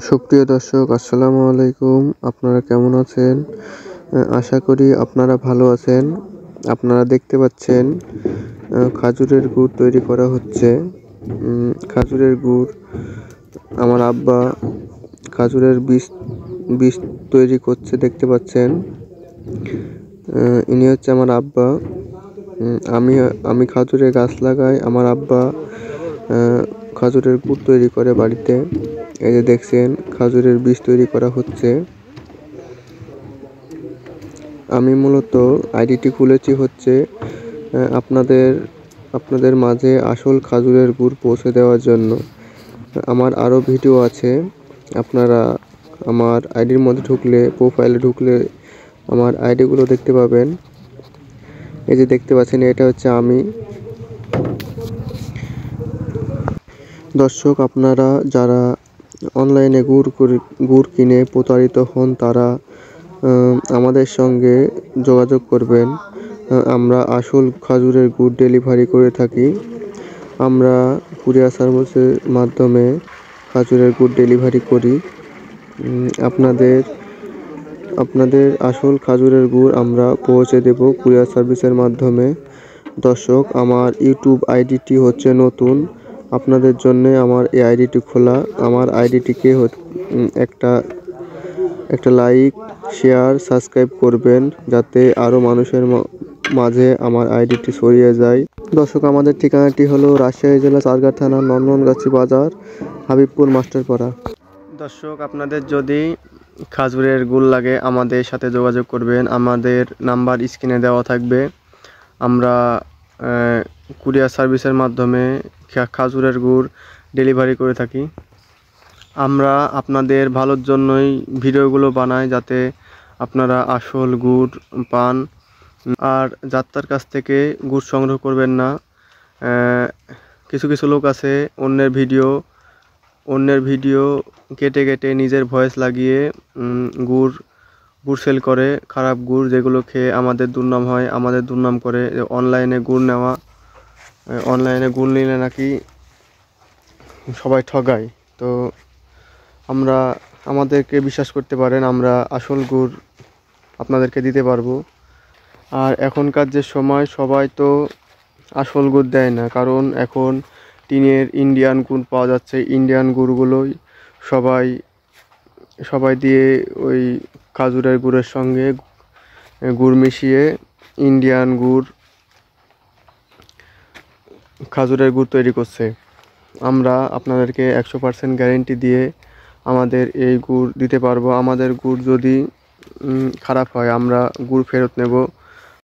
সুপ্রিয় দর্শক, আসসালামু আলাইকুম। আপনারা কেমন আছেন? আশা করি আপনারা ভালো আছেন। আপনারা দেখতে পাচ্ছেন খাজুরের গুড় তৈরি করা হচ্ছে। খাজুরের গুড় আমার আব্বা খাজুরের বীজ তৈরি করছে, দেখতে পাচ্ছেন। ইনি হচ্ছে আমার আব্বা। আমি খাজুরের গাছ লাগাই, আমার আব্বা খাজুরের গুড় তৈরি করে বাড়িতে। এই যে দেখছেন, খাজুরের বীজ তৈরি করা হচ্ছে। আমি মূলত আইডিটি খুলেছি হচ্ছে আপনাদের মাঝে আসল খাজুরের গুড় পৌঁছে দেওয়ার জন্য। আমার আরও ভিডিও আছে, আপনারা আমার আইডির মধ্যে ঢুকলে, প্রোফাইলে ঢুকলে আমার আইডিগুলো দেখতে পাবেন। এই যে দেখতে পাচ্ছেন, এটা হচ্ছে আমি। দর্শক, আপনারা যারা অনলাইনে গুড় কিনে প্রতারিত হন, তারা আমাদের সঙ্গে যোগাযোগ করবেন। আমরা আসল খাজুরের গুড় ডেলিভারি করে থাকি। আমরা কুরিয়ার সার্ভিসের মাধ্যমে খাজুরের গুড় ডেলিভারি করি। আপনাদের আসল খাজুরের গুড় আমরা পৌঁছে দেব কুরিয়ার সার্ভিসের মাধ্যমে। দর্শক, আমার ইউটিউব আইডিটি হচ্ছে নতুন, আপনাদের জন্য আমার এই আইডিটি খোলা। আমার আইডিটিকে একটা লাইক, শেয়ার, সাবস্ক্রাইব করবেন, যাতে আরও মানুষের মাঝে আমার আইডিটি ছড়িয়ে যায়। দর্শক, আমাদের ঠিকানাটি হলো রাজশাহী জেলা চারঘাট থানা, নন্দনগাছি বাজার, হাবিবপুর মাস্টারপাড়া। দর্শক, আপনাদের যদি খাজুরের গুড় লাগে আমাদের সাথে যোগাযোগ করবেন। আমাদের নাম্বার স্ক্রিনে দেওয়া থাকবে। আমরা কুরিয়ার সার্ভিসের মাধ্যমে খাজুরের গুড় ডেলিভারি করে থাকি। আমরা আপনাদের ভালোর জন্যই ভিডিওগুলো বানাই, যাতে আপনারা আসল গুড় পান। আর যাত্রার কাছ থেকে গুড় সংগ্রহ করবেন না। কিছু লোক আছে অন্যের ভিডিও কেটে নিজের ভয়েস লাগিয়ে গুড় সেল করে। খারাপ গুড়, যেগুলো খেয়ে আমাদের দুর্নাম হয়, আমাদের দুর্নাম করে। অনলাইনে গুড় নিলে নাকি সবাই ঠগায়। তো আমাদেরকে বিশ্বাস করতে পারেন, আমরা আসল গুড় আপনাদেরকে দিতে পারবো। আর এখনকার যে সময়, সবাই তো আসল গুড় দেয় না, কারণ এখন টিনের ইন্ডিয়ান গুড় পাওয়া যাচ্ছে। ইন্ডিয়ান গুড়গুলোই সবাই দিয়ে ওই খাজুরের গুড়ের সঙ্গে গুড় মিশিয়ে ইন্ডিয়ান খাজুরের গুড় তৈরি করছে। আমরা আপনাদেরকে 100% গ্যারেন্টি দিয়ে আমাদের এই গুড় দিতে পারবো। আমাদের গুড় যদি খারাপ হয়, আমরা গুড় ফেরত নেব।